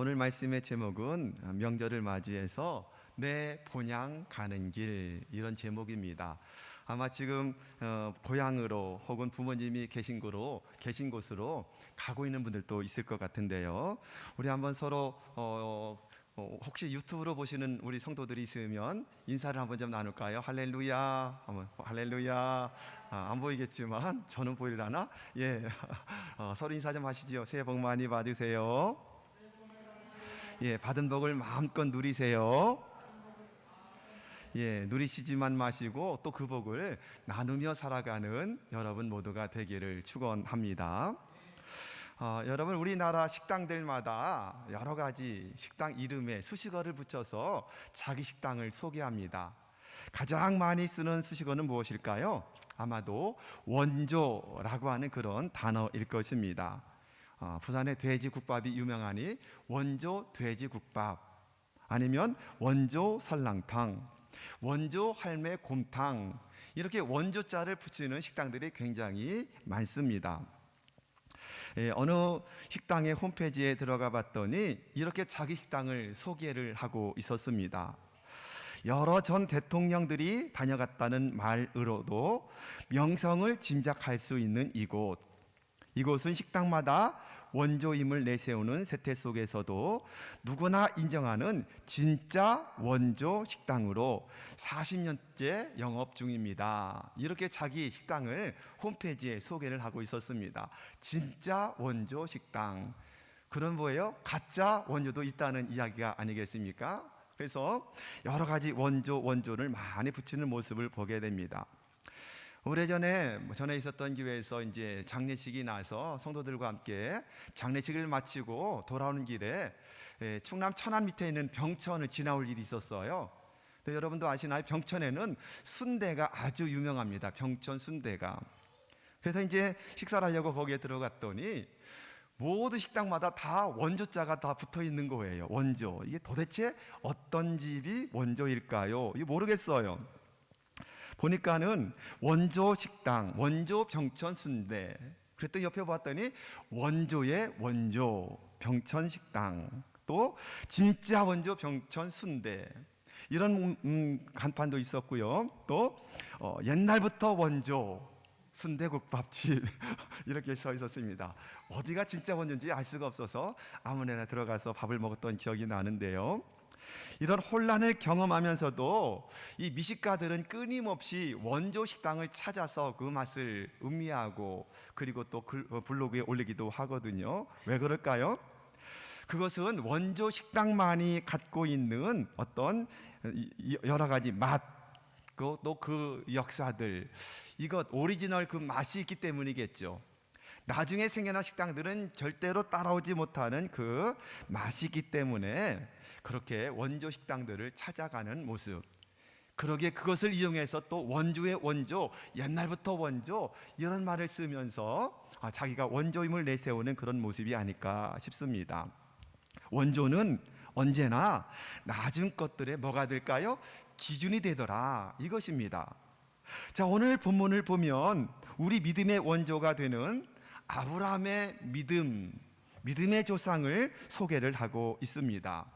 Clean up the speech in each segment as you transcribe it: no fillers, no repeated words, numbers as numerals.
오늘 말씀의 제목은 명절을 맞이해서 내 본향 가는 길, 이런 제목입니다. 아마 지금 고향으로 혹은 부모님이 계신 곳으로 가고 있는 분들도 있을 것 같은데요. 우리 한번 서로 혹시 유튜브로 보시는 우리 성도들이 있으면 인사를 한번 좀 나눌까요? 할렐루야, 한번 할렐루야. 안 보이겠지만 저는 보이려나? 예, 서로 인사 좀 하시지요. 새해 복 많이 받으세요. 예, 받은 복을 마음껏 누리세요. 예, 누리시지만 마시고 또 그 복을 나누며 살아가는 여러분 모두가 되기를 축원합니다. 여러분, 우리나라 식당들마다 여러 가지 식당 이름에 수식어를 붙여서 자기 식당을 소개합니다. 가장 많이 쓰는 수식어는 무엇일까요? 아마도 원조라고 하는 그런 단어일 것입니다. 부산의 돼지국밥이 유명하니 원조 돼지국밥, 아니면 원조 설렁탕, 원조 할매 곰탕, 이렇게 원조자를 붙이는 식당들이 굉장히 많습니다. 어느 식당의 홈페이지에 들어가 봤더니 이렇게 자기 식당을 소개를 하고 있었습니다. 여러 전 대통령들이 다녀갔다는 말으로도 명성을 짐작할 수 있는 이곳은 식당마다 원조임을 내세우는 세태 속에서도 누구나 인정하는 진짜 원조 식당으로 40년째 영업 중입니다. 이렇게 자기 식당을 홈페이지에 소개를 하고 있었습니다. 진짜 원조 식당. 그런 뭐예요? 가짜 원조도 있다는 이야기가 아니겠습니까? 그래서 여러 가지 원조를 많이 붙이는 모습을 보게 됩니다. 오래전에 전에 있었던 교회에서 이제 장례식이 나서 성도들과 함께 장례식을 마치고 돌아오는 길에 충남 천안 밑에 있는 병천을 지나올 일이 있었어요. 근데 여러분도 아시나요? 병천에는 순대가 아주 유명합니다. 병천 순대가. 그래서 이제 식사를 하려고 거기에 들어갔더니 모든 식당마다 다 원조자가 다 붙어 있는 거예요. 원조. 이게 도대체 어떤 집이 원조일까요? 이게 모르겠어요. 보니까는 원조 식당, 원조 병천 순대. 그랬더니 옆에 봤더니 원조의 원조 병천 식당, 또 진짜 원조 병천 순대, 이런 간판도 있었고요. 또 옛날부터 원조 순대국밥집 이렇게 써 있었습니다. 어디가 진짜 원조인지 알 수가 없어서 아무데나 들어가서 밥을 먹었던 기억이 나는데요. 이런 혼란을 경험하면서도 이 미식가들은 끊임없이 원조 식당을 찾아서 그 맛을 음미하고 그리고 또 블로그에 올리기도 하거든요. 왜 그럴까요? 그것은 원조 식당만이 갖고 있는 어떤 여러 가지 맛, 또 그 역사들, 이것 오리지널 그 맛이 있기 때문이겠죠. 나중에 생겨난 식당들은 절대로 따라오지 못하는 그 맛이 있기 때문에 그렇게 원조 식당들을 찾아가는 모습, 그러기에 그것을 이용해서 또 원조의 원조, 옛날부터 원조, 이런 말을 쓰면서 자기가 원조임을 내세우는 그런 모습이 아닐까 싶습니다. 원조는 언제나 나중 것들의 뭐가 될까요? 기준이 되더라, 이것입니다. 자, 오늘 본문을 보면 우리 믿음의 원조가 되는 아브라함의 믿음의 조상을 소개를 하고 있습니다.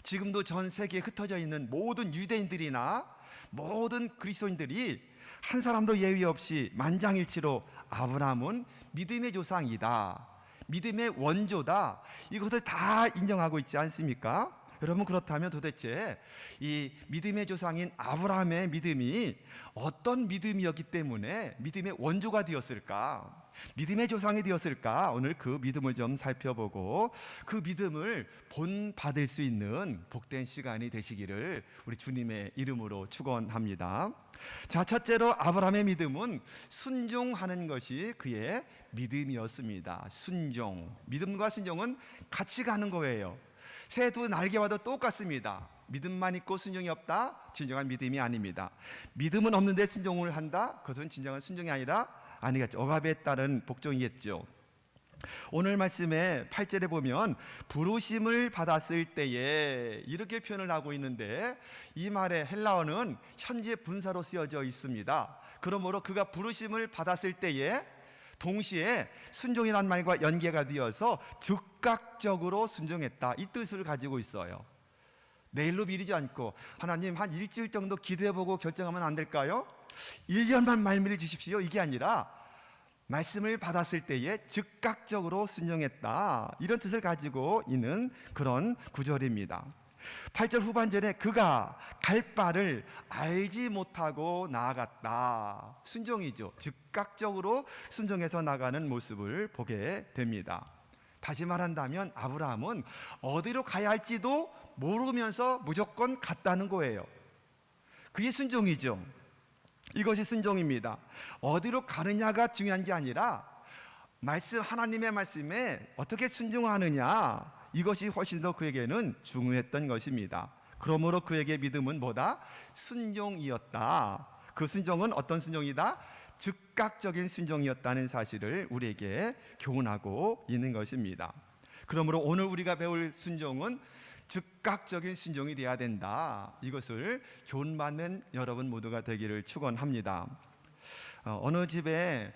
지금도 전 세계에 흩어져 있는 모든 유대인들이나 모든 그리스도인들이 한 사람도 예외 없이 만장일치로 아브라함은 믿음의 조상이다, 믿음의 원조다, 이것을 다 인정하고 있지 않습니까? 여러분, 그렇다면 도대체 이 믿음의 조상인 아브라함의 믿음이 어떤 믿음이었기 때문에 믿음의 원조가 되었을까? 믿음의 조상이 되었을까? 오늘 그 믿음을 좀 살펴보고 그 믿음을 본받을 수 있는 복된 시간이 되시기를 우리 주님의 이름으로 축원합니다. 자, 첫째로 아브라함의 믿음은 순종하는 것이 그의 믿음이었습니다. 순종. 믿음과 순종은 같이 가는 거예요. 새 두 날개와도 똑같습니다. 믿음만 있고 순종이 없다? 진정한 믿음이 아닙니다. 믿음은 없는데 순종을 한다? 그것은 진정한 순종이 아니겠죠. 억압에 따른 복종이겠죠. 오늘 말씀의 8절에 보면 부르심을 받았을 때에, 이렇게 표현을 하고 있는데 이 말의 헬라어는 현재 분사로 쓰여져 있습니다. 그러므로 그가 부르심을 받았을 때에 동시에 순종이라는 말과 연계가 되어서 즉각적으로 순종했다, 이 뜻을 가지고 있어요. 내일로 미루지 않고 하나님 한 일주일 정도 기도해보고 결정하면 안 될까요? 1년만 말미를 주십시오, 이게 아니라 말씀을 받았을 때에 즉각적으로 순종했다, 이런 뜻을 가지고 있는 그런 구절입니다. 8절 후반절에 그가 갈 바를 알지 못하고 나아갔다. 순종이죠. 즉각적으로 순종해서 나가는 모습을 보게 됩니다. 다시 말한다면 아브라함은 어디로 가야 할지도 모르면서 무조건 갔다는 거예요. 그게 순종이죠. 이것이 순종입니다. 어디로 가느냐가 중요한 게 아니라 하나님의 말씀에 어떻게 순종하느냐, 이것이 훨씬 더 그에게는 중요했던 것입니다. 그러므로 그에게 믿음은 뭐다? 순종이었다. 그 순종은 어떤 순종이다? 즉각적인 순종이었다는 사실을 우리에게 교훈하고 있는 것입니다. 그러므로 오늘 우리가 배울 순종은 즉각적인 순종이 되어야 된다, 이것을 교훈받는 여러분 모두가 되기를 축원합니다. 어느 집에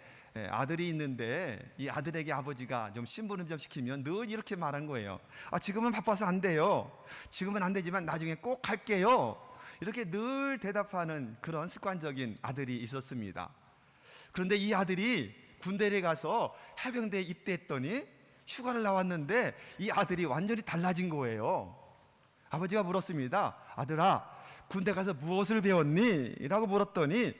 아들이 있는데 이 아들에게 아버지가 좀 심부름 좀 시키면 늘 이렇게 말한 거예요. 지금은 바빠서 안 돼요. 지금은 안 되지만 나중에 꼭 할게요. 이렇게 늘 대답하는 그런 습관적인 아들이 있었습니다. 그런데 이 아들이 군대에 가서 해병대에 입대했더니 휴가를 나왔는데 이 아들이 완전히 달라진 거예요. 아버지가 물었습니다. 아들아, 군대 가서 무엇을 배웠니? 라고 물었더니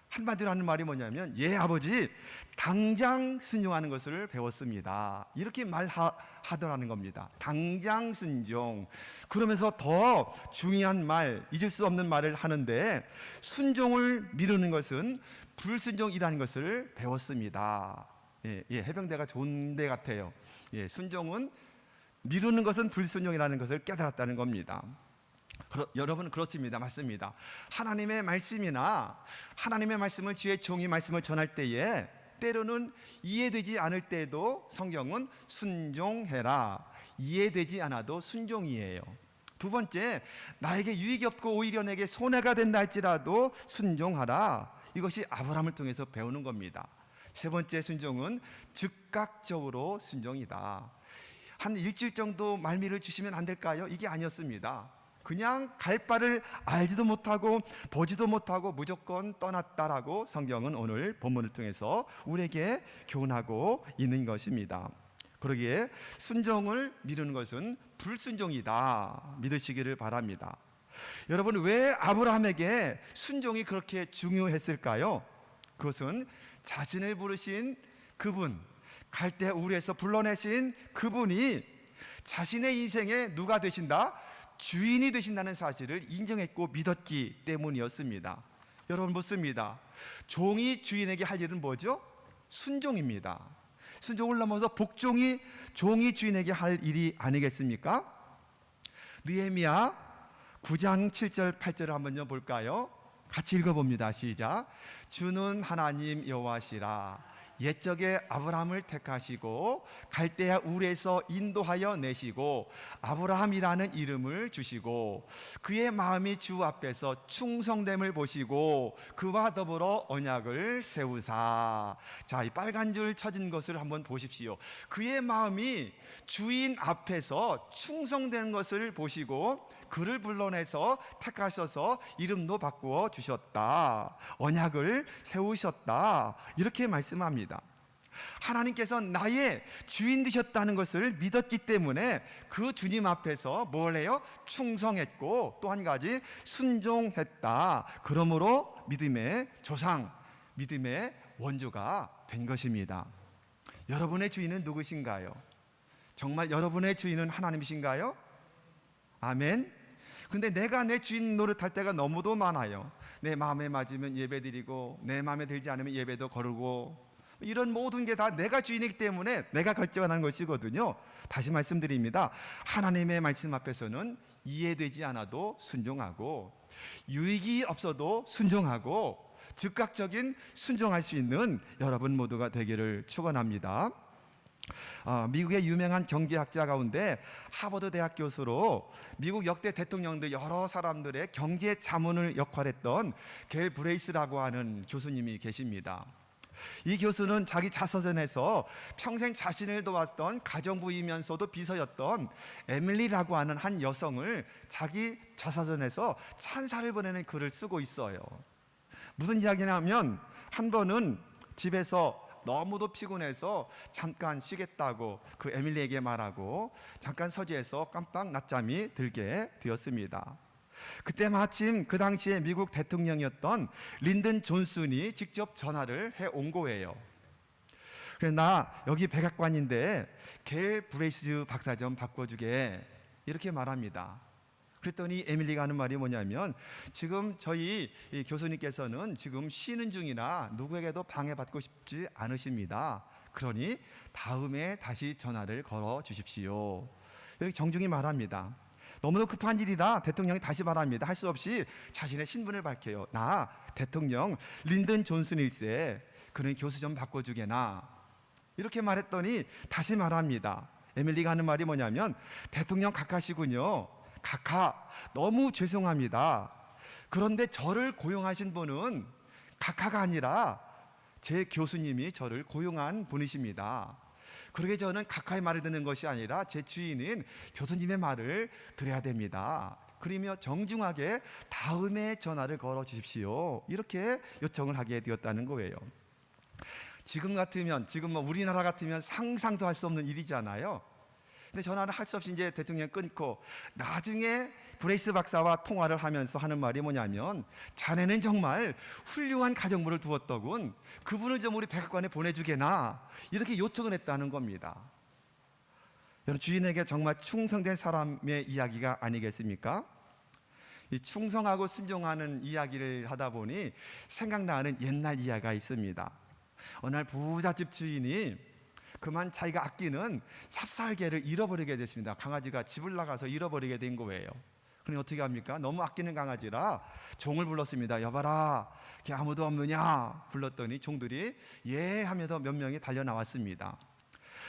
한마디로 하는 말이 뭐냐면, 예 아버지, 당장 순종하는 것을 배웠습니다, 이렇게 말하더라는 겁니다. 당장 순종. 그러면서 더 중요한 말, 잊을 수 없는 말을 하는데, 순종을 미루는 것은 불순종이라는 것을 배웠습니다. 해병대가 좋은 데 같아요. 순종은 미루는 것은 불순종이라는 것을 깨달았다는 겁니다. 여러분, 그렇습니다. 맞습니다. 하나님의 말씀이나 하나님의 말씀을 주의 종이 말씀을 전할 때에 때로는 이해되지 않을 때에도 성경은 순종해라, 이해되지 않아도 순종이에요. 두 번째, 나에게 유익이 없고 오히려 내게 손해가 된다 할지라도 순종하라, 이것이 아브라함을 통해서 배우는 겁니다. 세 번째 순종은 즉각적으로 순종이다. 한 일주일 정도 말미를 주시면 안 될까요? 이게 아니었습니다. 그냥 갈 바를 알지도 못하고 보지도 못하고 무조건 떠났다라고 성경은 오늘 본문을 통해서 우리에게 교훈하고 있는 것입니다. 그러기에 순종을 미루는 것은 불순종이다, 믿으시기를 바랍니다. 여러분, 왜 아브라함에게 순종이 그렇게 중요했을까요? 그것은 자신을 부르신 그분, 갈대 우르에서 불러내신 그분이 자신의 인생에 누가 되신다? 주인이 되신다는 사실을 인정했고 믿었기 때문이었습니다. 여러분, 묻습니다. 종이 주인에게 할 일은 뭐죠? 순종입니다. 순종을 넘어서 복종이 종이 주인에게 할 일이 아니겠습니까? 느헤미야 9장 7절 8절을 한번 볼까요? 같이 읽어봅니다. 시작. 주는 하나님 여호와시라. 옛적에 아브라함을 택하시고 갈대아 우르에서 인도하여 내시고 아브라함이라는 이름을 주시고 그의 마음이 주 앞에서 충성됨을 보시고 그와 더불어 언약을 세우사. 자, 이 빨간 줄 쳐진 것을 한번 보십시오. 그의 마음이 주인 앞에서 충성된 것을 보시고 그를 불러내서 택하셔서 이름도 바꾸어 주셨다, 언약을 세우셨다, 이렇게 말씀합니다. 하나님께서 나의 주인 되셨다는 것을 믿었기 때문에 그 주님 앞에서 뭘 해요? 충성했고 또 한 가지 순종했다. 그러므로 믿음의 조상, 믿음의 원조가 된 것입니다. 여러분의 주인은 누구신가요? 정말 여러분의 주인은 하나님이신가요? 아멘. 근데 내가 내 주인 노릇할 때가 너무도 많아요. 내 마음에 맞으면 예배드리고 내 마음에 들지 않으면 예배도 거르고, 이런 모든 게 다 내가 주인이기 때문에 내가 결정하는 것이거든요. 다시 말씀드립니다. 하나님의 말씀 앞에서는 이해되지 않아도 순종하고 유익이 없어도 순종하고 즉각적인 순종할 수 있는 여러분 모두가 되기를 축원합니다. 미국의 유명한 경제학자 가운데 하버드 대학 교수로 미국 역대 대통령들 여러 사람들의 경제 자문을 역할했던 겔 브레이스라고 하는 교수님이 계십니다. 이 교수는 자기 자서전에서 평생 자신을 도왔던 가정부이면서도 비서였던 에밀리라고 하는 한 여성을 자기 자서전에서 찬사를 보내는 글을 쓰고 있어요. 무슨 이야기냐면 한 번은 집에서 너무도 피곤해서 잠깐 쉬겠다고 그 에밀리에게 말하고 잠깐 서재에서 깜빡 낮잠이 들게 되었습니다. 그때 마침 그 당시에 미국 대통령이었던 린든 존슨이 직접 전화를 해온 거예요. 그래서 나 여기 백악관인데 겔 브레이스 박사 좀 바꿔주게 이렇게 말합니다. 그랬더니 에밀리가 하는 말이 뭐냐면 지금 저희 교수님께서는 지금 쉬는 중이라 누구에게도 방해받고 싶지 않으십니다. 그러니 다음에 다시 전화를 걸어 주십시오. 이렇게 정중히 말합니다. 너무도 급한 일이라 대통령이 다시 말합니다. 할 수 없이 자신의 신분을 밝혀요. 나 대통령 린든 존슨일세. 그는 교수 좀 바꿔주게나. 이렇게 말했더니 다시 말합니다. 에밀리가 하는 말이 뭐냐면 대통령 각하시군요. 각하 너무 죄송합니다. 그런데 저를 고용하신 분은 각하가 아니라 제 교수님이 저를 고용한 분이십니다. 그러게 저는 각하의 말을 듣는 것이 아니라 제 주인인 교수님의 말을 들어야 됩니다. 그러며 정중하게 다음에 전화를 걸어 주십시오. 이렇게 요청을 하게 되었다는 거예요. 지금 같으면 지금 우리나라 같으면 상상도 할 수 없는 일이잖아요. 근데 전화를 할 수 없이 이제 대통령이 끊고 나중에 브레이스 박사와 통화를 하면서 하는 말이 뭐냐면 자네는 정말 훌륭한 가정부를 두었더군. 그분을 좀 우리 백악관에 보내주게나 이렇게 요청을 했다는 겁니다. 여러분 주인에게 정말 충성된 사람의 이야기가 아니겠습니까? 이 충성하고 순종하는 이야기를 하다 보니 생각나는 옛날 이야기가 있습니다. 어느 날 부잣집 주인이 그만 자기가 아끼는 삽살개를 잃어버리게 됐습니다. 강아지가 집을 나가서 잃어버리게 된 거예요. 그러니 어떻게 합니까? 너무 아끼는 강아지라 종을 불렀습니다. 여봐라, 걔 아무도 없느냐? 불렀더니 종들이 예 하면서 몇 명이 달려 나왔습니다.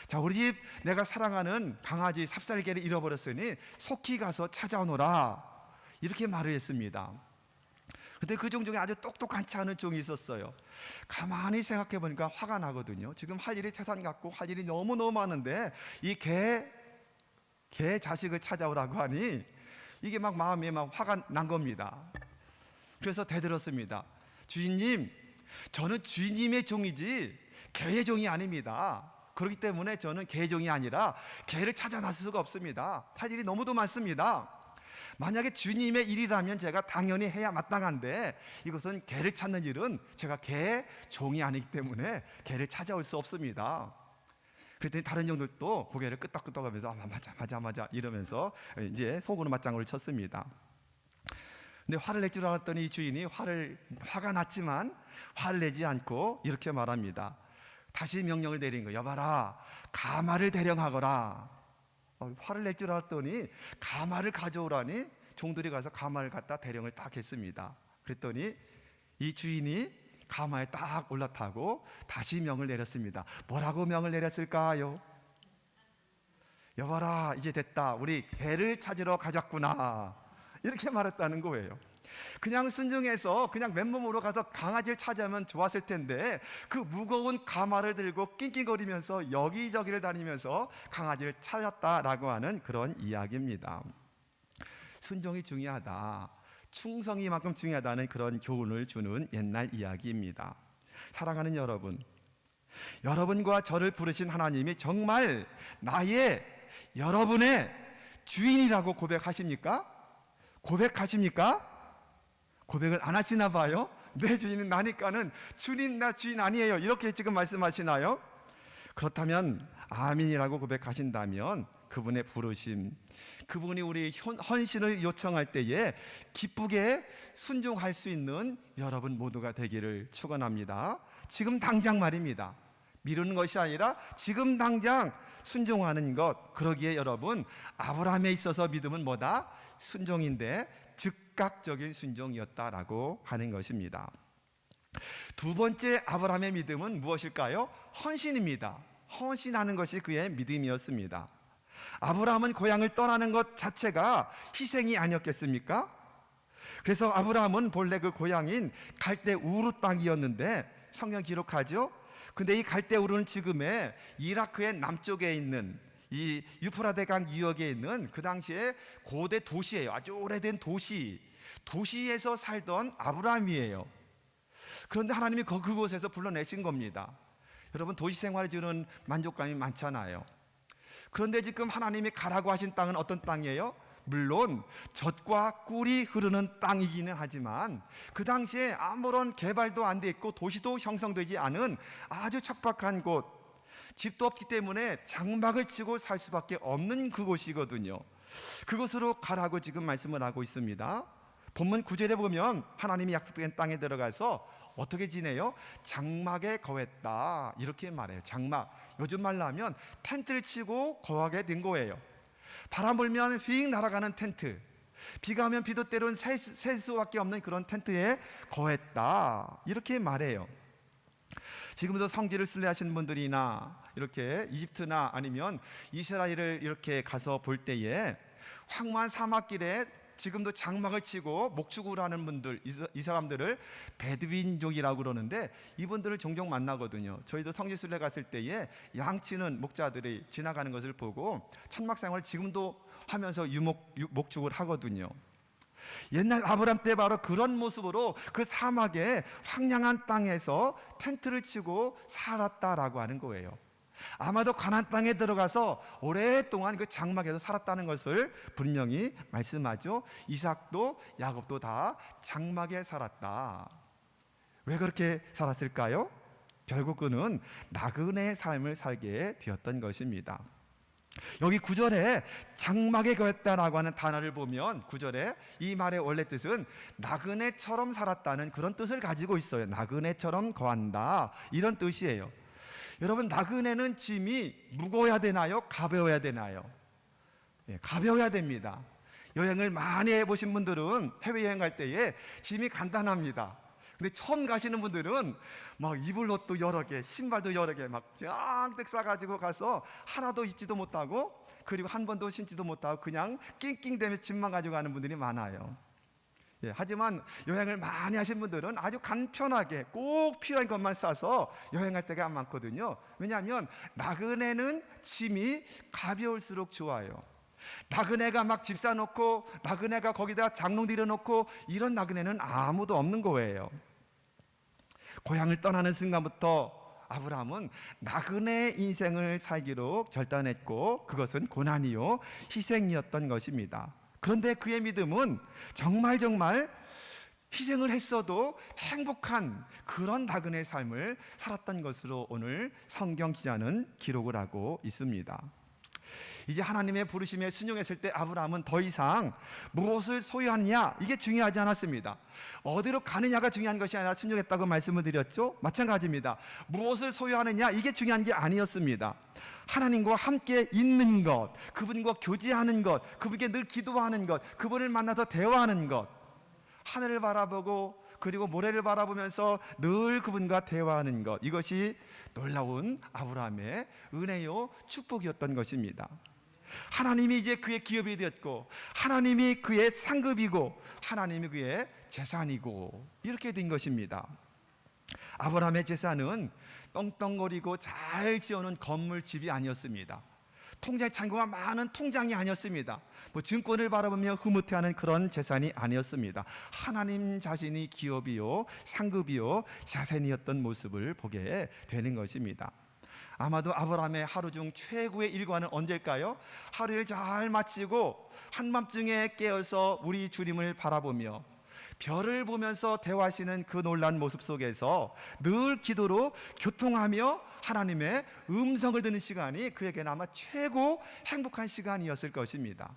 자, 우리 집 내가 사랑하는 강아지 삽살개를 잃어버렸으니 속히 가서 찾아오너라. 이렇게 말을 했습니다. 근데 그 종 중에 아주 똑똑한치 않은 종이 있었어요. 가만히 생각해 보니까 화가 나거든요. 지금 할 일이 태산 같고 할 일이 너무너무 많은데 이 개 자식을 찾아오라고 하니 이게 막 마음이 막 화가 난 겁니다. 그래서 대들었습니다. 주인님, 저는 주인님의 종이지 개의 종이 아닙니다. 그렇기 때문에 저는 개의 종이 아니라 개를 찾아 나설 수가 없습니다. 할 일이 너무도 많습니다. 만약에 주님의 일이라면 제가 당연히 해야 마땅한데 이것은 개를 찾는 일은 제가 개의 종이 아니기 때문에 개를 찾아올 수 없습니다. 그랬더니 다른 종들도 고개를 끄덕끄덕하면서 맞아 이러면서 이제 속으로 맞장구를 쳤습니다. 근데 화를 낼 줄 알았더니 이 주인이 화가 났지만 화를 내지 않고 이렇게 말합니다. 다시 명령을 내린 거예요. 여봐라, 가마를 대령하거라. 화를 낼 줄 알았더니 가마를 가져오라니 종들이 가서 가마를 갖다 대령을 딱 했습니다. 그랬더니 이 주인이 가마에 딱 올라타고 다시 명을 내렸습니다. 뭐라고 명을 내렸을까요? 여봐라, 이제 됐다. 우리 개를 찾으러 가자꾸나. 이렇게 말했다는 거예요. 그냥 순종해서 그냥 맨몸으로 가서 강아지를 찾아오면 좋았을 텐데 그 무거운 가마를 들고 낑낑거리면서 여기저기를 다니면서 강아지를 찾았다라고 하는 그런 이야기입니다. 순종이 중요하다, 충성이만큼 중요하다는 그런 교훈을 주는 옛날 이야기입니다. 사랑하는 여러분, 여러분과 저를 부르신 하나님이 정말 여러분의 주인이라고 고백하십니까? 고백을 안 하시나 봐요. 내 주인은 나니까는 주님 나 주인 아니에요, 이렇게 지금 말씀하시나요? 그렇다면 아멘이라고 고백하신다면 그분의 부르심, 그분이 우리 헌신을 요청할 때에 기쁘게 순종할 수 있는 여러분 모두가 되기를 축원합니다. 지금 당장 말입니다. 미루는 것이 아니라 지금 당장 순종하는 것. 그러기에 여러분, 아브라함에 있어서 믿음은 뭐다? 순종인데 즉각적인 순종이었다라고 하는 것입니다. 두 번째 아브라함의 믿음은 무엇일까요? 헌신입니다. 헌신하는 것이 그의 믿음이었습니다. 아브라함은 고향을 떠나는 것 자체가 희생이 아니었겠습니까? 그래서 아브라함은 본래 그 고향인 갈대 우르 땅이었는데 성경 기록하죠. 근데 이 갈대 우르는 지금의 이라크의 남쪽에 있는 이 유프라데 강 유역에 있는 그 당시에 고대 도시예요. 아주 오래된 도시에서 살던 아브라함이에요. 그런데 하나님이 그곳에서 불러내신 겁니다. 여러분, 도시 생활에 주는 만족감이 많잖아요. 그런데 지금 하나님이 가라고 하신 땅은 어떤 땅이에요? 물론 젖과 꿀이 흐르는 땅이기는 하지만 그 당시에 아무런 개발도 안 돼 있고 도시도 형성되지 않은 아주 척박한 곳, 집도 없기 때문에 장막을 치고 살 수밖에 없는 그곳이거든요. 그곳으로 가라고 지금 말씀을 하고 있습니다. 본문 9절에 보면 하나님이 약속된 땅에 들어가서 어떻게 지내요? 장막에 거했다, 이렇게 말해요. 장막, 요즘 말로 하면 텐트를 치고 거하게 된 거예요. 바람 불면 휙 날아가는 텐트, 비가 오면 비도 때론 셀 수밖에 없는 그런 텐트에 거했다, 이렇게 말해요. 지금도 성지를 순례하시는 분들이나 이렇게 이집트나 아니면 이스라엘을 이렇게 가서 볼 때에 황무한 사막길에 지금도 장막을 치고 목축을 하는 분들, 이 사람들을 베드윈족이라고 그러는데 이분들을 종종 만나거든요. 저희도 성지순례 갔을 때에 양치는 목자들이 지나가는 것을 보고 천막생활을 지금도 하면서 목축을 하거든요. 옛날 아브람 때 바로 그런 모습으로 그 사막의 황량한 땅에서 텐트를 치고 살았다라고 하는 거예요. 아마도 가나안 땅에 들어가서 오랫동안 그 장막에서 살았다는 것을 분명히 말씀하죠. 이삭도 야곱도 다 장막에 살았다. 왜 그렇게 살았을까요? 결국 그는 나그네의 삶을 살게 되었던 것입니다. 여기 9절에 장막에 거했다라고 하는 단어를 보면 9절에 이 말의 원래 뜻은 나그네처럼 살았다는 그런 뜻을 가지고 있어요. 나그네처럼 거한다, 이런 뜻이에요. 여러분, 나그네는 짐이 무거워야 되나요? 가벼워야 되나요? 가벼워야 됩니다. 여행을 많이 해보신 분들은 해외여행 갈 때에 짐이 간단합니다. 근데 처음 가시는 분들은 막 입을 옷도 여러 개, 신발도 여러 개 막 쫙 싸가지고 가서 하나도 입지도 못하고, 그리고 한 번도 신지도 못하고 그냥 낑낑대며 짐만 가지고 가는 분들이 많아요. 하지만 여행을 많이 하신 분들은 아주 간편하게 꼭 필요한 것만 싸서 여행할 때가 많거든요. 왜냐하면 나그네는 짐이 가벼울수록 좋아요. 나그네가 막 집 사놓고 나그네가 거기다 장롱 들여놓고 이런 나그네는 아무도 없는 거예요. 고향을 떠나는 순간부터 아브라함은 나그네 인생을 살기로 결단했고 그것은 고난이요 희생이었던 것입니다. 그런데 그의 믿음은 정말 희생을 했어도 행복한 그런 나그네의 삶을 살았던 것으로 오늘 성경 기자는 기록을 하고 있습니다. 이제 하나님의 부르심에 순종했을 때 아브라함은 더 이상 무엇을 소유하느냐, 이게 중요하지 않았습니다. 어디로 가느냐가 중요한 것이 아니라 순종했다고 말씀을 드렸죠. 마찬가지입니다. 무엇을 소유하느냐, 이게 중요한 게 아니었습니다. 하나님과 함께 있는 것, 그분과 교제하는 것, 그분께 늘 기도하는 것, 그분을 만나서 대화하는 것, 하늘을 바라보고 그리고 모래를 바라보면서 늘 그분과 대화하는 것, 이것이 놀라운 아브라함의 은혜요 축복이었던 것입니다. 하나님이 이제 그의 기업이 되었고 하나님이 그의 상급이고 하나님이 그의 재산이고 이렇게 된 것입니다. 아브라함의 재산은 떵떵거리고 잘 지어놓은 건물 집이 아니었습니다. 통장에 잔고가 많은 통장이 아니었습니다. 증권을 바라보며 흐뭇해하는 그런 재산이 아니었습니다. 하나님 자신이 기업이요 상급이요 자산이었던 모습을 보게 되는 것입니다. 아마도 아브라함의 하루 중 최고의 일과는 언제일까요? 하루를 잘 마치고 한밤중에 깨어서 우리 주님을 바라보며 별을 보면서 대화하시는 그 놀란 모습 속에서 늘 기도로 교통하며 하나님의 음성을 듣는 시간이 그에게는 아마 최고 행복한 시간이었을 것입니다.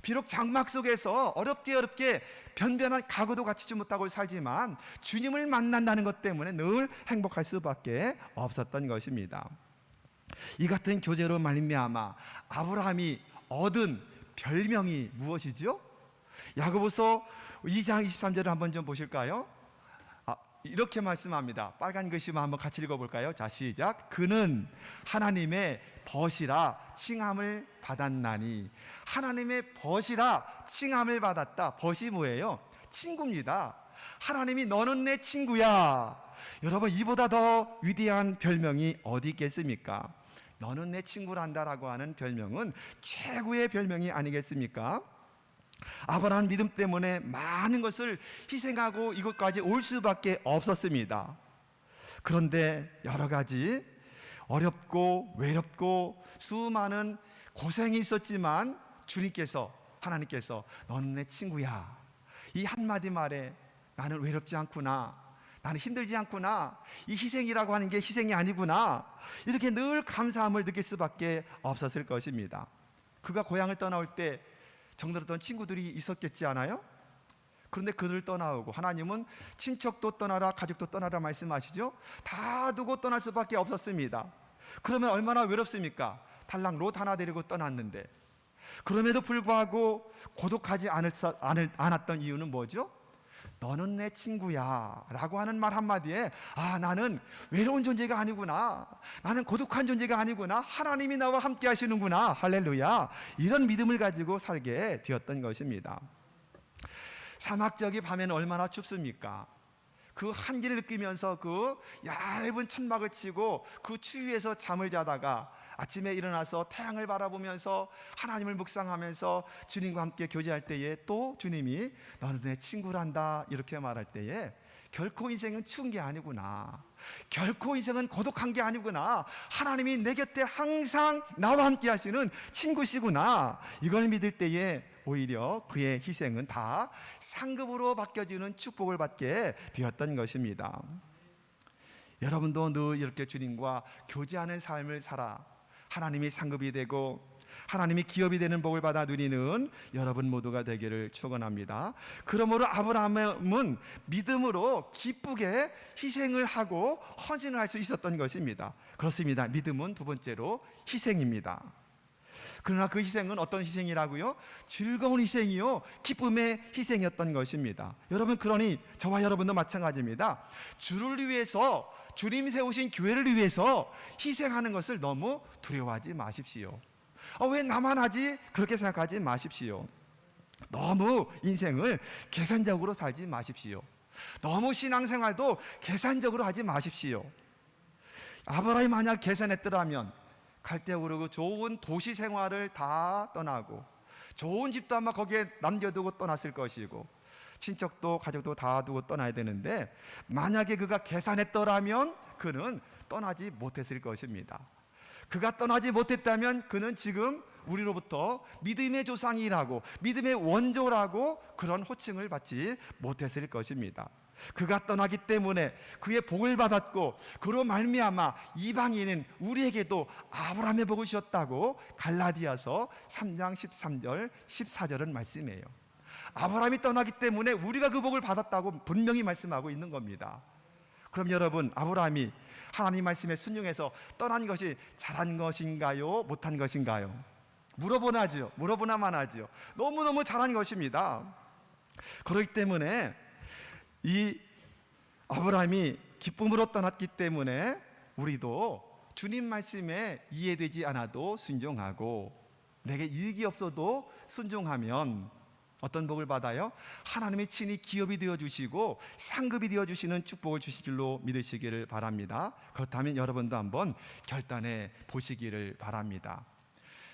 비록 장막 속에서 어렵게 변변한 가구도 갖추지 못하고 살지만 주님을 만난다는 것 때문에 늘 행복할 수밖에 없었던 것입니다. 이 같은 교제로 말미암아 아브라함이 얻은 별명이 무엇이죠? 야고보서 2장 23절을 한번 좀 보실까요? 이렇게 말씀합니다. 빨간 글씨만 한번 같이 읽어볼까요? 자, 시작. 그는 하나님의 벗이라 칭함을 받았나니. 하나님의 벗이라 칭함을 받았다. 벗이 뭐예요? 친구입니다. 하나님이 너는 내 친구야. 여러분, 이보다 더 위대한 별명이 어디 있겠습니까? 너는 내 친구란다라고 하는 별명은 최고의 별명이 아니겠습니까? 아브라함 믿음 때문에 많은 것을 희생하고 이것까지 올 수밖에 없었습니다. 그런데 여러 가지 어렵고 외롭고 수많은 고생이 있었지만 주님께서, 하나님께서 너는 내 친구야, 이 한마디 말에 나는 외롭지 않구나, 나는 힘들지 않구나, 이 희생이라고 하는 게 희생이 아니구나, 이렇게 늘 감사함을 느낄 수밖에 없었을 것입니다. 그가 고향을 떠나올 때 정들었던 친구들이 있었겠지 않아요? 그런데 그들 떠나오고, 하나님은 친척도 떠나라 가족도 떠나라 말씀하시죠. 다 두고 떠날 수밖에 없었습니다. 그러면 얼마나 외롭습니까? 달랑 롯 하나 데리고 떠났는데. 그럼에도 불구하고 고독하지 않았던 이유는 뭐죠? 너는 내 친구야 라고 하는 말 한마디에, 아, 나는 외로운 존재가 아니구나, 나는 고독한 존재가 아니구나, 하나님이 나와 함께 하시는구나, 할렐루야, 이런 믿음을 가지고 살게 되었던 것입니다. 사막적이 밤에는 얼마나 춥습니까? 그 한기를 느끼면서 그 얇은 천막을 치고 그 추위에서 잠을 자다가 아침에 일어나서 태양을 바라보면서 하나님을 묵상하면서 주님과 함께 교제할 때에 또 주님이 너는 내 친구란다 이렇게 말할 때에 결코 인생은 추운 게 아니구나, 결코 인생은 고독한 게 아니구나, 하나님이 내 곁에 항상 나와 함께 하시는 친구시구나, 이걸 믿을 때에 오히려 그의 희생은 다 상급으로 바뀌어지는 축복을 받게 되었던 것입니다. 여러분도 늘 이렇게 주님과 교제하는 삶을 살아 하나님이 상급이 되고 하나님이 기업이 되는 복을 받아 누리는 여러분 모두가 되기를 축원합니다. 그러므로 아브라함은 믿음으로 기쁘게 희생을 하고 헌신을 할 수 있었던 것입니다. 그렇습니다. 믿음은 두 번째로 희생입니다. 그러나 그 희생은 어떤 희생이라고요? 즐거운 희생이요, 기쁨의 희생이었던 것입니다. 여러분, 그러니 저와 여러분도 마찬가지입니다. 주를 위해서, 주님 세우신 교회를 위해서 희생하는 것을 너무 두려워하지 마십시오. 왜 나만 하지? 그렇게 생각하지 마십시오. 너무 인생을 계산적으로 살지 마십시오. 너무 신앙생활도 계산적으로 하지 마십시오. 아브라함이 만약 계산했더라면 갈대우르고 좋은 도시 생활을 다 떠나고 좋은 집도 아마 거기에 남겨두고 떠났을 것이고 친척도 가족도 다 두고 떠나야 되는데, 만약에 그가 계산했더라면 그는 떠나지 못했을 것입니다. 그가 떠나지 못했다면 그는 지금 우리로부터 믿음의 조상이라고, 믿음의 원조라고 그런 호칭을 받지 못했을 것입니다. 그가 떠나기 때문에 그의 복을 받았고, 그로 말미암아 이방인인 우리에게도 아브라함의 복을 주셨다고 갈라디아서 3장 13절 14절은 말씀해요. 아브라함이 떠나기 때문에 우리가 그 복을 받았다고 분명히 말씀하고 있는 겁니다. 그럼 여러분, 아브라함이 하나님 말씀에 순종해서 떠난 것이 잘한 것인가요? 못한 것인가요? 물어보나만 하죠. 너무너무 잘한 것입니다. 그렇기 때문에 이 아브라함이 기쁨으로 떠났기 때문에 우리도 주님 말씀에 이해되지 않아도 순종하고, 내게 이익이 없어도 순종하면 어떤 복을 받아요? 하나님이 친히 기업이 되어주시고 상급이 되어주시는 축복을 주실 줄로 믿으시기를 바랍니다. 그렇다면 여러분도 한번 결단해 보시기를 바랍니다.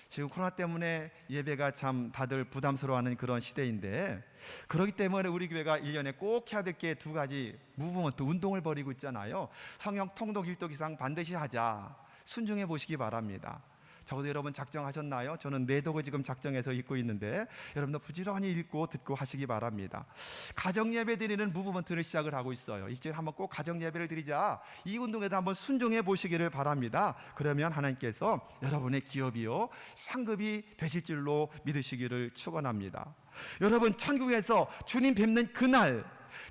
지금 코로나 때문에 예배가 참 다들 부담스러워하는 그런 시대인데, 그렇기 때문에 우리 교회가 1년에 꼭 해야 될 게 두 가지 무브먼트, 운동을 벌이고 있잖아요. 성령 통독 일독 이상 반드시 하자. 순종해 보시기 바랍니다. 적어도 여러분 작정하셨나요? 저는 내독을 지금 작정해서 읽고 있는데 여러분도 부지런히 읽고 듣고 하시기 바랍니다. 가정예배 드리는 무브먼트를 시작을 하고 있어요. 일주일에 한번 꼭 가정예배를 드리자. 이 운동에도 한번 순종해 보시기를 바랍니다. 그러면 하나님께서 여러분의 기업이요 상급이 되실 줄로 믿으시기를 축원합니다. 여러분, 천국에서 주님 뵙는 그날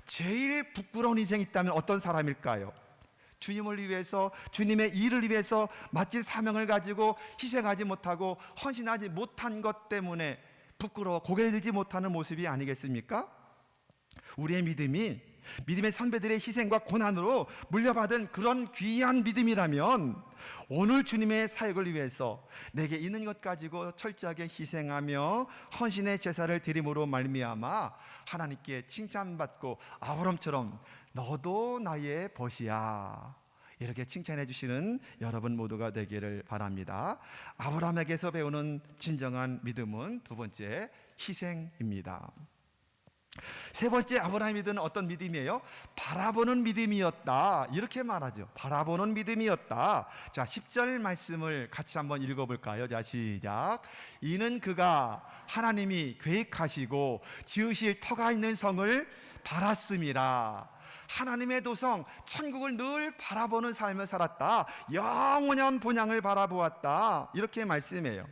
제일 부끄러운 인생이 있다면 어떤 사람일까요? 주님을 위해서, 주님의 일을 위해서 마치 사명을 가지고 희생하지 못하고 헌신하지 못한 것 때문에 부끄러워 고개를 들지 못하는 모습이 아니겠습니까? 우리의 믿음이 믿음의 선배들의 희생과 고난으로 물려받은 그런 귀한 믿음이라면 오늘 주님의 사역을 위해서 내게 있는 것 가지고 철저하게 희생하며 헌신의 제사를 드림으로 말미암아 하나님께 칭찬받고 아브람처럼 너도 나의 벗이야 이렇게 칭찬해 주시는 여러분 모두가 되기를 바랍니다. 아브라함에게서 배우는 진정한 믿음은 두 번째 희생입니다. 세 번째 아브라함이 믿은 어떤 믿음이에요? 바라보는 믿음이었다 이렇게 말하죠. 바라보는 믿음이었다. 자, 10절 말씀을 같이 한번 읽어볼까요? 자, 시작. 이는 그가 하나님이 계획하시고 지으실 터가 있는 성을 바랐음이라. 하나님의 도성 천국을 늘 바라보는 삶을 살았다. 영원한 본향을 바라보았다 이렇게 말씀해요.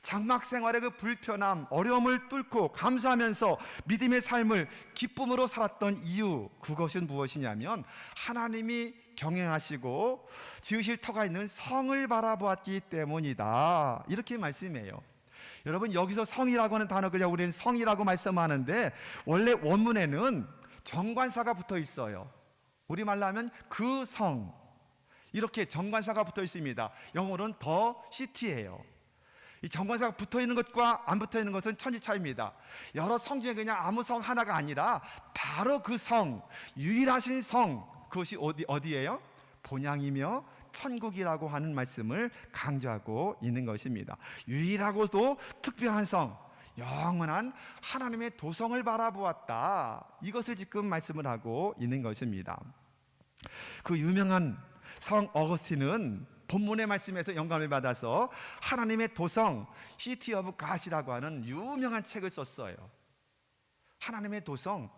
장막 생활의 그 불편함, 어려움을 뚫고 감수하면서 믿음의 삶을 기쁨으로 살았던 이유, 그것은 무엇이냐면 하나님이 경영하시고 지으실 터가 있는 성을 바라보았기 때문이다 이렇게 말씀해요. 여러분, 여기서 성이라고 하는 단어, 그냥 우리는 성이라고 말씀하는데 원래 원문에는 정관사가 붙어 있어요. 우리말로 하면 그 성, 이렇게 정관사가 붙어 있습니다. 영어로는 더 시티예요. 이 정관사가 붙어 있는 것과 안 붙어 있는 것은 천지 차이입니다. 여러 성 중에 그냥 아무 성 하나가 아니라 바로 그 성, 유일하신 성, 그것이 어디예요? 본향이며 천국이라고 하는 말씀을 강조하고 있는 것입니다. 유일하고도 특별한 성, 영원한 하나님의 도성을 바라보았다, 이것을 지금 말씀을 하고 있는 것입니다. 그 유명한 성 어거스틴은 본문의 말씀에서 영감을 받아서 하나님의 도성, 시티 오브 갓이라고 하는 유명한 책을 썼어요. 하나님의 도성,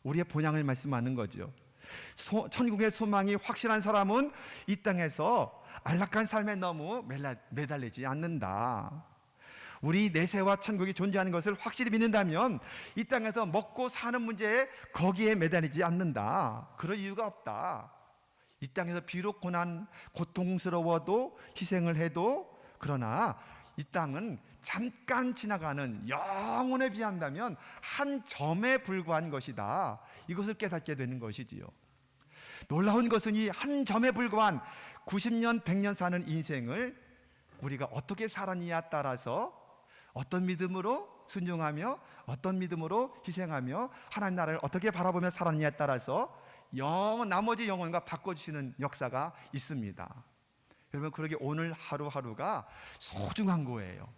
우리의 본향을 말씀하는 거죠. 천국의 소망이 확실한 사람은 이 땅에서 안락한 삶에 너무 매달리지 않는다. 우리 내세와 천국이 존재하는 것을 확실히 믿는다면 이 땅에서 먹고 사는 문제에 거기에 매달리지 않는다. 그럴 이유가 없다. 이 땅에서 비록 고통스러워도 희생을 해도, 그러나 이 땅은 잠깐 지나가는, 영원에 비한다면 한 점에 불과한 것이다. 이것을 깨닫게 되는 것이지요. 놀라운 것은 이 한 점에 불과한 90년, 100년 사는 인생을 우리가 어떻게 살았느냐에 따라서, 어떤 믿음으로 순종하며 어떤 믿음으로 희생하며 하나님 나라를 어떻게 바라보며 살았느냐에 따라서 나머지 영혼과 바꿔주시는 역사가 있습니다. 여러분, 그러게 오늘 하루하루가 소중한 거예요.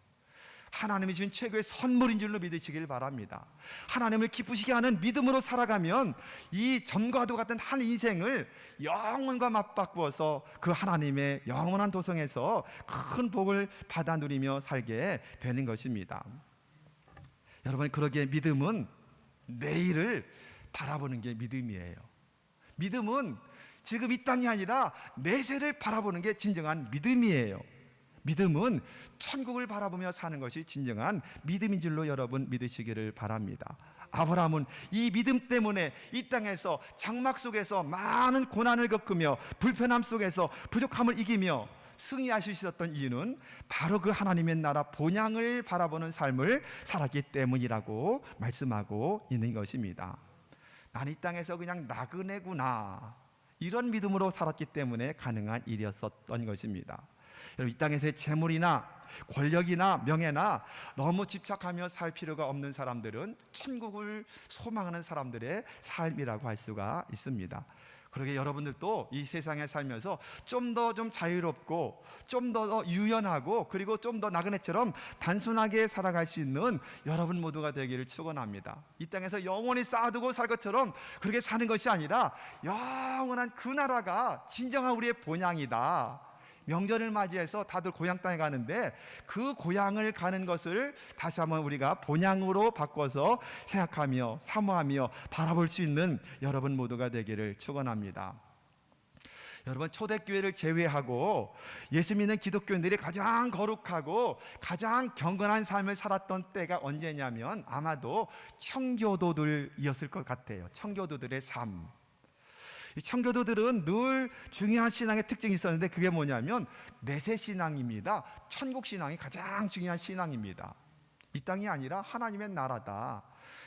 하나님이 주신 최고의 선물인 줄로 믿으시길 바랍니다. 하나님을 기쁘시게 하는 믿음으로 살아가면 이 전과도 같은 한 인생을 영혼과 맞바꾸어서 그 하나님의 영원한 도성에서 큰 복을 받아 누리며 살게 되는 것입니다. 여러분, 그러기에 믿음은 내일을 바라보는 게 믿음이에요. 믿음은 지금 이 땅이 아니라 내세를 바라보는 게 진정한 믿음이에요. 믿음은 천국을 바라보며 사는 것이 진정한 믿음인 줄로 여러분 믿으시기를 바랍니다. 아브라함은 이 믿음 때문에 이 땅에서 장막 속에서 많은 고난을 겪으며 불편함 속에서 부족함을 이기며 승리하실 수 있었던 이유는 바로 그 하나님의 나라 본향을 바라보는 삶을 살았기 때문이라고 말씀하고 있는 것입니다. 난 이 땅에서 그냥 나그네구나, 이런 믿음으로 살았기 때문에 가능한 일이었던 것입니다. 여러분, 이 땅에서의 재물이나 권력이나 명예나 너무 집착하며 살 필요가 없는 사람들은 천국을 소망하는 사람들의 삶이라고 할 수가 있습니다. 그러게 여러분들도 이 세상에 살면서 좀 더 자유롭고 좀 더 유연하고 그리고 좀 더 나그네처럼 단순하게 살아갈 수 있는 여러분 모두가 되기를 축원합니다. 이 땅에서 영원히 쌓아두고 살 것처럼 그렇게 사는 것이 아니라 영원한 그 나라가 진정한 우리의 본향이다. 명절을 맞이해서 다들 고향 땅에 가는데 그 고향을 가는 것을 다시 한번 우리가 본향으로 바꿔서 생각하며 사모하며 바라볼 수 있는 여러분 모두가 되기를 축원합니다. 여러분, 초대교회를 제외하고 예수 믿는 기독교인들이 가장 거룩하고 가장 경건한 삶을 살았던 때가 언제냐면 아마도 청교도들이었을 것 같아요. 청교도들의 삶. 이 청교도들은 늘 중요한 신앙의 특징이 있었는데 그게 뭐냐면 내세 신앙입니다. 천국 신앙이 가장 중요한 신앙입니다. 이 땅이 아니라 하나님의 나라다.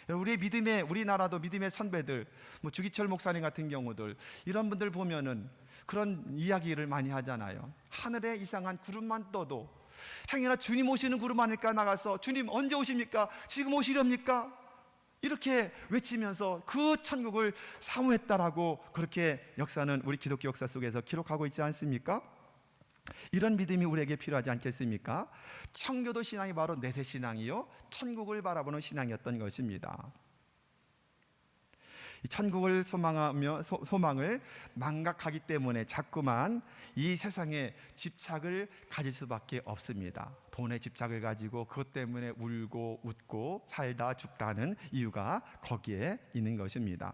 우리 믿음의 우리나라도 믿음의 선배들, 뭐 주기철 목사님 같은 경우들 이런 분들 보면은 그런 이야기를 많이 하잖아요. 하늘에 이상한 구름만 떠도 행여나 주님 오시는 구름 아닐까 나가서 주님 언제 오십니까? 지금 오시렵니까? 이렇게 외치면서 그 천국을 사모했다라고 그렇게 역사는 우리 기독교 역사 속에서 기록하고 있지 않습니까? 이런 믿음이 우리에게 필요하지 않겠습니까? 청교도 신앙이 바로 내세 신앙이요 천국을 바라보는 신앙이었던 것입니다. 이 천국을 소망하며 소망을 망각하기 때문에 자꾸만 이 세상에 집착을 가질 수밖에 없습니다. 돈에 집착을 가지고 그것 때문에 울고 웃고 살다 죽다는 이유가 거기에 있는 것입니다.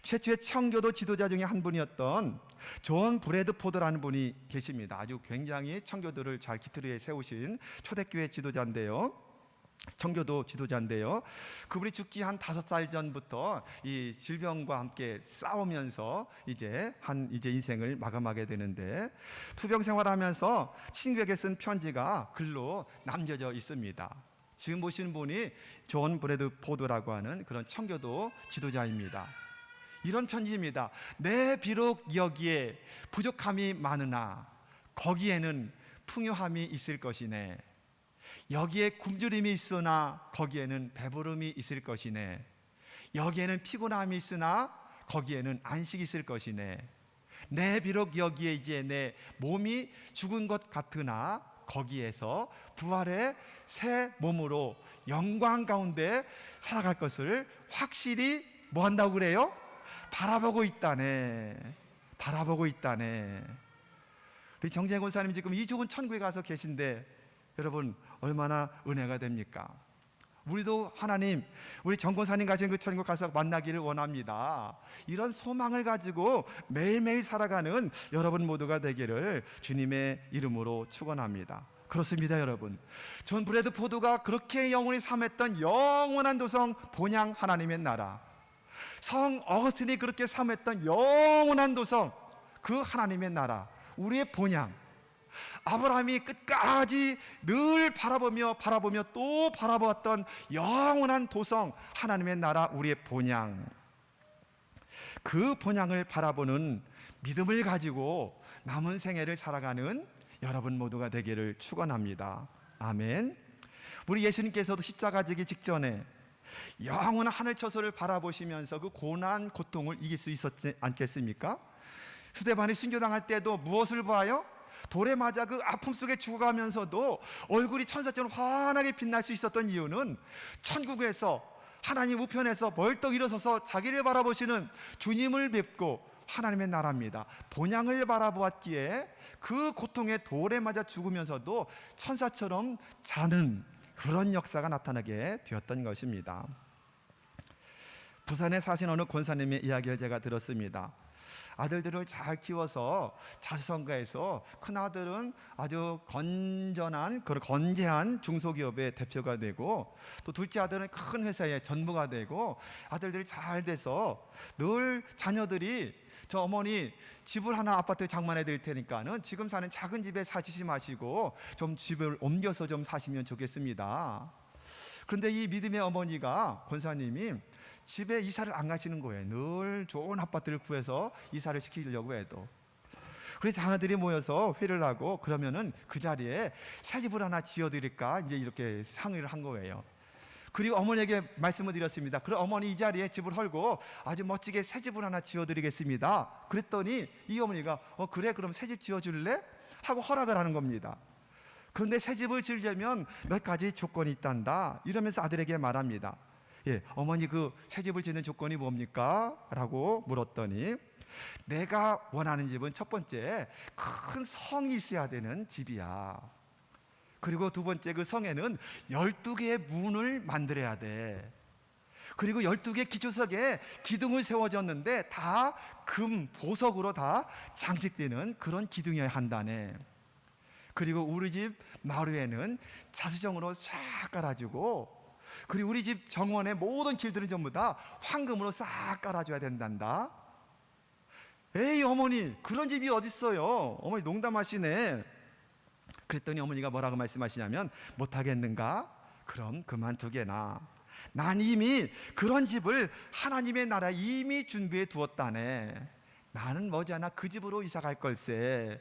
최초의 청교도 지도자 중에 한 분이었던 존 브래드포드라는 분이 계십니다. 아주 굉장히 청교도를 잘 기틀에 세우신 초대교회 지도자인데요. 청교도 지도자인데요. 그분이 죽기 한 5살 전부터 이 질병과 함께 싸우면서 이제 인생을 마감하게 되는데, 투병 생활하면서 친구에게 쓴 편지가 글로 남겨져 있습니다. 지금 보시는 분이 존 브래드포드라고 하는 그런 청교도 지도자입니다. 이런 편지입니다. 내 비록 여기에 부족함이 많으나 거기에는 풍요함이 있을 것이네. 여기에 굶주림이 있으나 거기에는 배부름이 있을 것이네. 여기에는 피곤함이 있으나 거기에는 안식이 있을 것이네. 내 비록 여기에 이제 내 몸이 죽은 것 같으나 거기에서 부활의 새 몸으로 영광 가운데 살아갈 것을 확실히 뭐 한다고 그래요? 바라보고 있다네. 바라보고 있다네. 우리 정재현 권사님 지금 이 좋은 천국에 가서 계신데 여러분 얼마나 은혜가 됩니까? 우리도 하나님, 우리 정 권사님 가신 그 천국 가서 만나기를 원합니다. 이런 소망을 가지고 매일매일 살아가는 여러분 모두가 되기를 주님의 이름으로 축원합니다. 그렇습니다, 여러분. 존 브래드포드가 그렇게 영원히 삼했던 영원한 도성 본향 하나님의 나라, 성 어거스틴이 그렇게 삼했던 영원한 도성 그 하나님의 나라, 우리의 본향, 아브라함이 끝까지 늘 바라보며 또 바라보았던 영원한 도성 하나님의 나라, 우리의 본향, 그 본향을 바라보는 믿음을 가지고 남은 생애를 살아가는 여러분 모두가 되기를 축원합니다. 아멘. 우리 예수님께서도 십자가 지기 직전에 영원한 하늘 처소를 바라보시면서 그 고난 고통을 이길 수 있었지 않겠습니까? 스데반이 순교당할 때도 무엇을 봐요? 돌에 맞아 그 아픔 속에 죽어가면서도 얼굴이 천사처럼 환하게 빛날 수 있었던 이유는 천국에서 하나님 우편에서 벌떡 일어서서 자기를 바라보시는 주님을 뵙고 하나님의 나라입니다. 본향을 바라보았기에 그 고통에 돌에 맞아 죽으면서도 천사처럼 자는 그런 역사가 나타나게 되었던 것입니다. 부산에 사신 어느 권사님의 이야기를 제가 들었습니다. 아들들을 잘 키워서 자수성가해서 큰 아들은 아주 건전한 그런 건재한 중소기업의 대표가 되고, 또 둘째 아들은 큰 회사의 전무가 되고, 아들들이 잘 돼서 늘 자녀들이 저 어머니 집을 하나 아파트 장만해 드릴 테니까는 지금 사는 작은 집에 사시지 마시고 좀 집을 옮겨서 좀 사시면 좋겠습니다. 그런데 이 믿음의 어머니가, 권사님이 집에 이사를 안 가시는 거예요. 늘 좋은 아파트를 구해서 이사를 시키려고 해도. 그래서 자녀들이 모여서 회의를 하고, 그러면은 그 자리에 새 집을 하나 지어드릴까 이제 이렇게 상의를 한 거예요. 그리고 어머니에게 말씀을 드렸습니다. 그럼 어머니 이 자리에 집을 헐고 아주 멋지게 새 집을 하나 지어드리겠습니다. 그랬더니 이 어머니가 그래 그럼 새 집 지어줄래? 하고 허락을 하는 겁니다. 그런데 새 집을 지으려면 몇 가지 조건이 있단다 이러면서 아들에게 말합니다. 예, 어머니 그 새 집을 짓는 조건이 뭡니까? 라고 물었더니, 내가 원하는 집은 첫 번째 큰 성이 있어야 되는 집이야. 그리고 두 번째, 그 성에는 12개의 문을 만들어야 돼. 그리고 12개 기초석에 기둥을 세워줬는데 다 금, 보석으로 다 장식되는 그런 기둥이어야 한다네. 그리고 우리 집 마루에는 자수정으로 쫙 깔아주고, 그리고 우리 집 정원의 모든 길들은 전부 다 황금으로 싹 깔아줘야 된단다. 에이 어머니, 그런 집이 어딨어요? 어머니 농담하시네. 그랬더니 어머니가 뭐라고 말씀하시냐면, 못하겠는가? 그럼 그만두게나. 난 이미 그런 집을 하나님의 나라에 이미 준비해 두었다네. 나는 머지않아 그 집으로 이사 갈 걸세.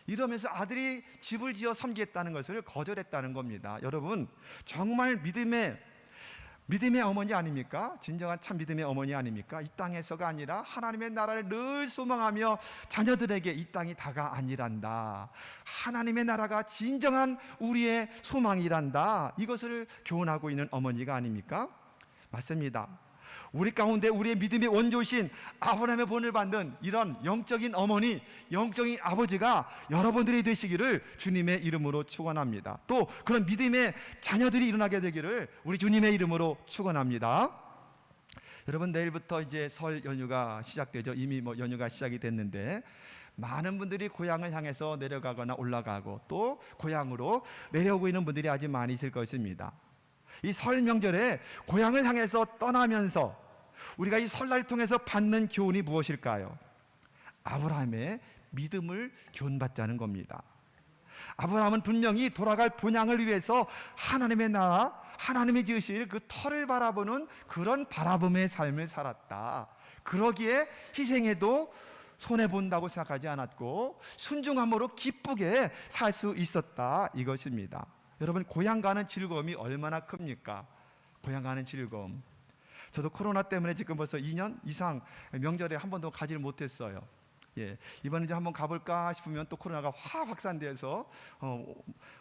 이러면서 아들이 집을 지어 섬기겠다는 것을 거절했다는 겁니다. 여러분, 정말 믿음의 어머니 아닙니까? 진정한 참 믿음의 어머니 아닙니까? 이 땅에서가 아니라 하나님의 나라를 늘 소망하며 자녀들에게 이 땅이 다가 아니란다, 하나님의 나라가 진정한 우리의 소망이란다, 이것을 교훈하고 있는 어머니가 아닙니까? 맞습니다. 우리 가운데 우리의 믿음의 원조신 아브라함의 본을 받는 이런 영적인 어머니, 영적인 아버지가 여러분들이 되시기를 주님의 이름으로 축원합니다. 또 그런 믿음의 자녀들이 일어나게 되기를 우리 주님의 이름으로 축원합니다. 여러분, 내일부터 이제 설 연휴가 시작되죠. 이미 연휴가 시작이 됐는데 많은 분들이 고향을 향해서 내려가거나 올라가고 또 고향으로 내려오고 있는 분들이 아주 많이 있을 것입니다. 이 설 명절에 고향을 향해서 떠나면서 우리가 이 설날 통해서 받는 교훈이 무엇일까요? 아브라함의 믿음을 교훈받자는 겁니다. 아브라함은 분명히 돌아갈 본향을 위해서 하나님의 나라, 하나님이 지으실 그 터를 바라보는 그런 바라봄의 삶을 살았다. 그러기에 희생해도 손해본다고 생각하지 않았고 순종함으로 기쁘게 살 수 있었다, 이것입니다. 여러분, 고향 가는 즐거움이 얼마나 큽니까? 고향 가는 즐거움. 저도 코로나 때문에 지금 벌써 2년 이상 명절에 한 번도 가지를 못했어요. 이번에 이제 한번 가볼까 싶으면 또 코로나가 확 확산돼서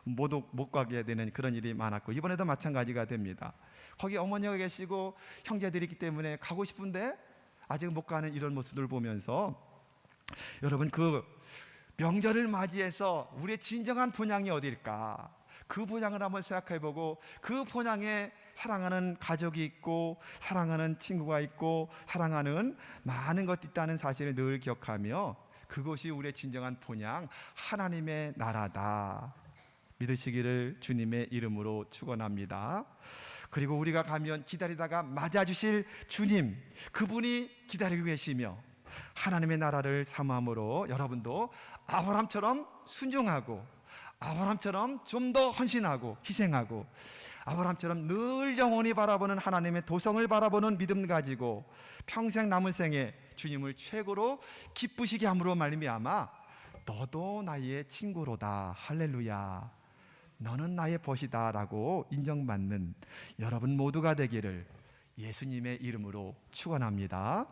못 가게 되는 그런 일이 많았고, 이번에도 마찬가지가 됩니다. 거기 어머니가 계시고 형제들이 있기 때문에 가고 싶은데 아직 못 가는 이런 모습을 보면서, 여러분, 그 명절을 맞이해서 우리의 진정한 본향이 어디일까? 그 본향을 한번 생각해보고, 그 본향에 사랑하는 가족이 있고 사랑하는 친구가 있고 사랑하는 많은 것이 있다는 사실을 늘 기억하며, 그것이 우리의 진정한 본향, 하나님의 나라다 믿으시기를 주님의 이름으로 축원합니다. 그리고 우리가 가면 기다리다가 맞아주실 주님, 그분이 기다리고 계시며 하나님의 나라를 사모함으로 여러분도 아브라함처럼 순종하고, 아브라함처럼 좀 더 헌신하고 희생하고, 아브라함처럼 늘 영원히 바라보는 하나님의 도성을 바라보는 믿음 가지고 평생 남은 생에 주님을 최고로 기쁘시게 함으로 말미암아 너도 나의 친구로다, 할렐루야, 너는 나의 벗이다 라고 인정받는 여러분 모두가 되기를 예수님의 이름으로 축원합니다.